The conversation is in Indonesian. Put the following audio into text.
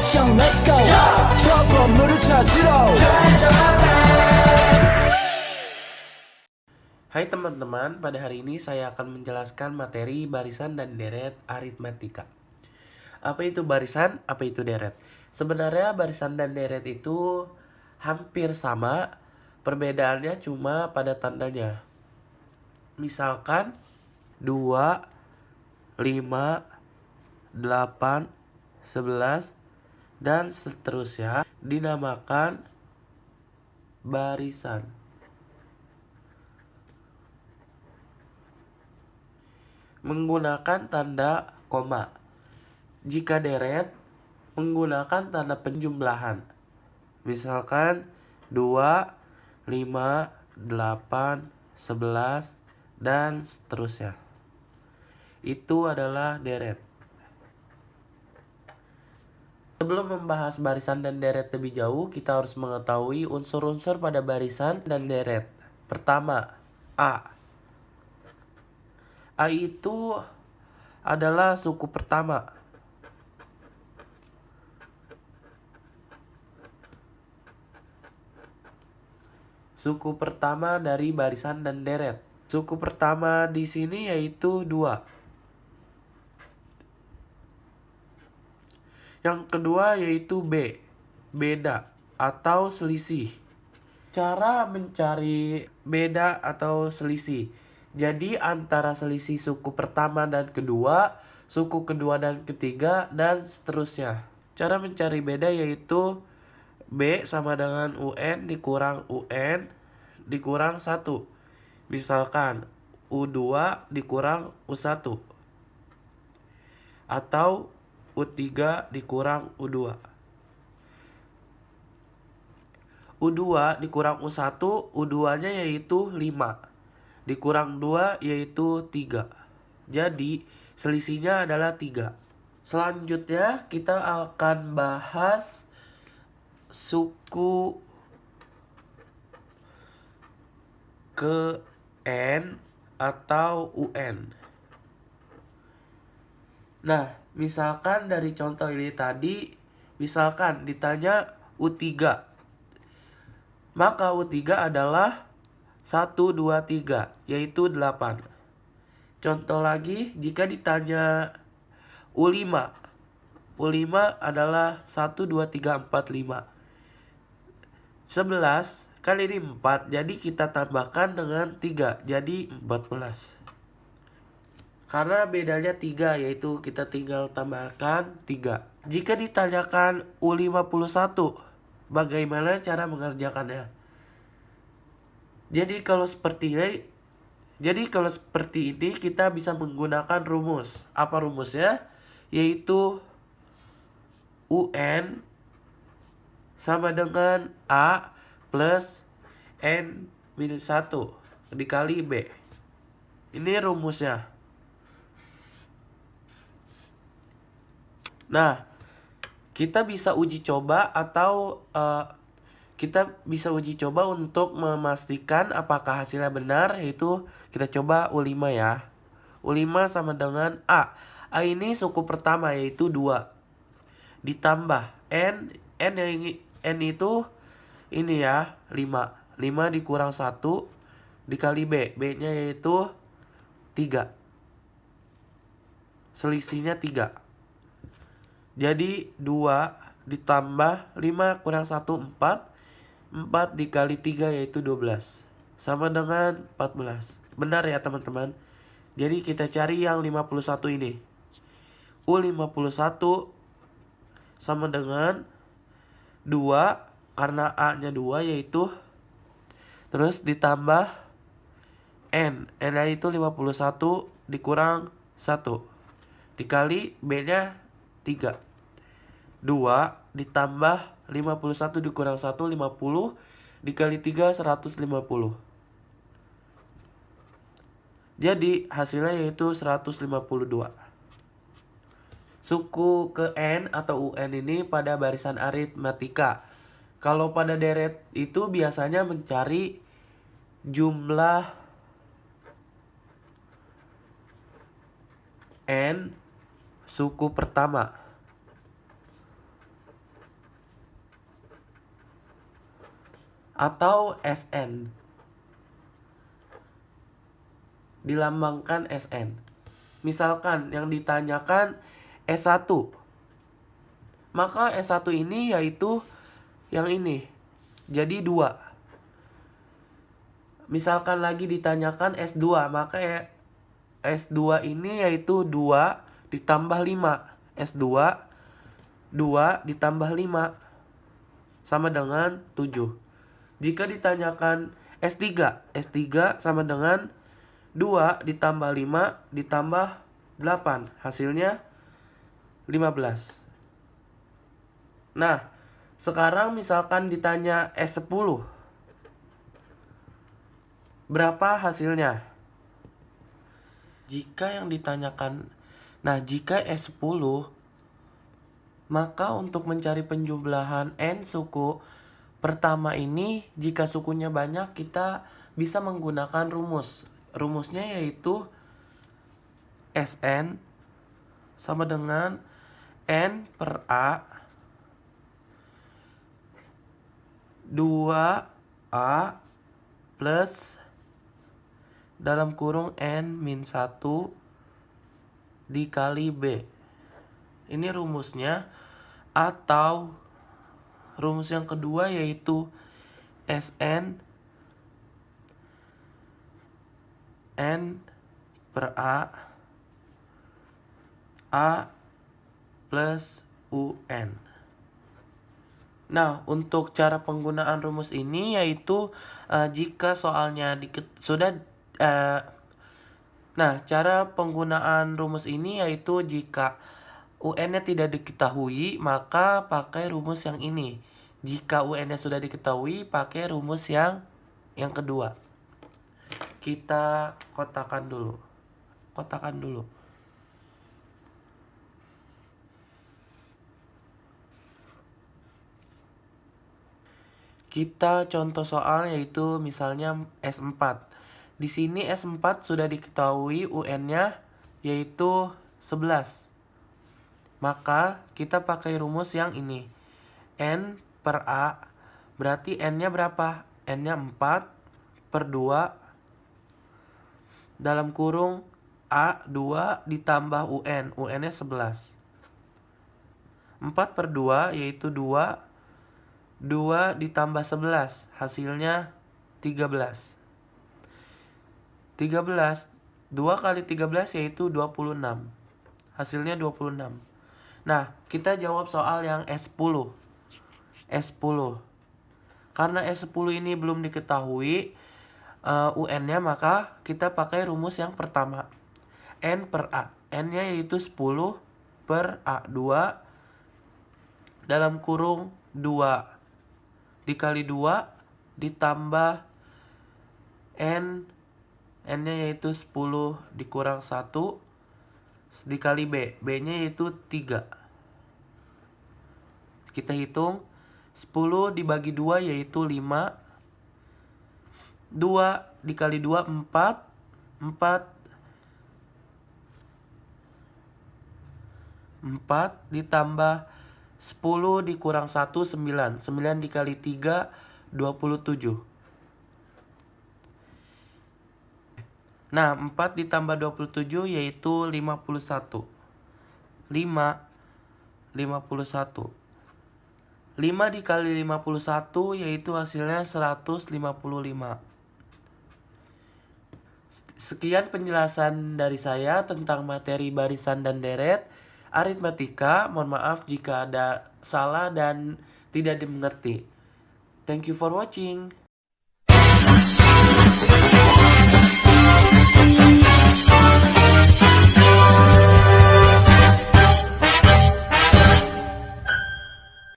액션 let's go 트러블을 찾으러 Hai teman-teman, pada hari ini saya akan menjelaskan materi barisan dan deret aritmatika. Apa itu barisan, apa itu deret? Sebenarnya barisan dan deret itu hampir sama, perbedaannya cuma pada tandanya. Misalkan 2, 5, 8, 11, dan seterusnya dinamakan barisan. Menggunakan tanda koma. Jika deret, menggunakan tanda penjumlahan. Misalkan 2, 5, 8, 11, dan seterusnya. Itu adalah deret. Sebelum membahas barisan dan deret lebih jauh, kita harus mengetahui unsur-unsur pada barisan dan deret. Pertama, A. A itu adalah suku pertama. Suku pertama dari barisan dan deret. Suku pertama di sini yaitu 2. Yang kedua yaitu B. Beda atau selisih. Cara mencari beda atau selisih. Jadi antara selisih suku pertama dan kedua, suku kedua dan ketiga, dan seterusnya. Cara mencari beda yaitu B sama dengan UN dikurang UN dikurang 1. Misalkan U2 dikurang U1. Atau U3 dikurang U2. U2 dikurang U1, U2-nya yaitu 5. Dikurang 2 yaitu 3. Jadi selisihnya adalah 3. Selanjutnya kita akan bahas suku ke N atau UN. Nah, misalkan dari contoh ini tadi, misalkan ditanya U3. Maka U3 adalah 1, 2, 3, yaitu 8. Contoh lagi, jika ditanya U5. U5 adalah 1, 2, 3, 4, 5. 11 kali ini 4, jadi kita tambahkan dengan 3, jadi 14. Karena bedanya 3, yaitu kita tinggal tambahkan 3. Jika ditanyakan U51, bagaimana cara mengerjakannya? Jadi kalau seperti ini kita bisa menggunakan rumus. Apa rumusnya? Yaitu UN sama dengan A plus N minus 1 dikali B. Ini rumusnya. Nah, kita bisa uji coba atau untuk memastikan apakah hasilnya benar, yaitu kita coba U5 ya. U5 sama dengan A. A ini suku pertama yaitu 2. Ditambah N itu ini ya, 5. 5 dikurang 1 dikali B. B-nya yaitu 3. Selisihnya 3. Jadi 2 ditambah 5 kurang 1, 4. 4 dikali 3 yaitu 12. Sama dengan 14. Benar ya teman-teman. Jadi kita cari yang 51 ini. U51 sama dengan 2. Karena A-nya 2 yaitu. Terus ditambah N. N-nya itu 51 dikurang 1. Dikali B-nya 3. 2 ditambah 51 dikurang 1, 50. Dikali 3, 150. Jadi hasilnya yaitu 152. Suku ke N atau UN ini pada barisan aritmatika. Kalau pada deret itu biasanya mencari jumlah N suku pertama. atau SN. Dilambangkan SN. Misalkan yang ditanyakan S1, maka S1 ini yaitu yang ini, jadi 2. Misalkan lagi ditanyakan S2, maka S2 ini yaitu 2 ditambah 5. S2 2 ditambah 5 sama dengan 7. Jika ditanyakan S3, S3 sama dengan 2 ditambah 5 ditambah 8. Hasilnya 15. Nah, sekarang misalkan ditanya S10. Berapa hasilnya? Jika S10, maka untuk mencari penjumlahan N suku pertama ini, jika sukunya banyak, kita bisa menggunakan rumus. Rumusnya yaitu Sn sama dengan N per A 2A plus dalam kurung N min 1 dikali B. Ini rumusnya. Atau rumus yang kedua yaitu Sn N per A plus UN. Nah, untuk cara penggunaan rumus ini yaitu jika soalnya cara penggunaan rumus ini yaitu jika UN-nya tidak diketahui, maka pakai rumus yang ini. Jika UN-nya sudah diketahui, pakai rumus yang kedua. Kita kotakan dulu. Kita contoh soal yaitu misalnya S4. Di sini S4 sudah diketahui UN-nya yaitu 11. Maka kita pakai rumus yang ini. N per A berarti N-nya berapa? N-nya 4 per 2 dalam kurung A 2 ditambah UN. UN-nya 11. 4 per 2 yaitu 2. 2 ditambah 11 hasilnya 13. 2 kali 13 yaitu 26. Hasilnya 26. Nah, kita jawab soal yang S10. Karena S10 ini belum diketahui UN-nya, maka kita pakai rumus yang pertama. N per A. N-nya yaitu 10 per A2 dalam kurung 2 dikali 2 ditambah N-nya yaitu 10 dikurang 1 dikali B. B-nya yaitu 3. Kita hitung 10 dibagi 2 yaitu 5. 2 dikali 2 4. 4 ditambah 10 dikurang 1 9. 9 dikali 3 27. Nah, 4 ditambah 27 yaitu 51. 51. 5 dikali 51 yaitu hasilnya 155. Sekian penjelasan dari saya tentang materi barisan dan deret aritmatika. Mohon maaf jika ada salah dan tidak dimengerti. Thank you for watching.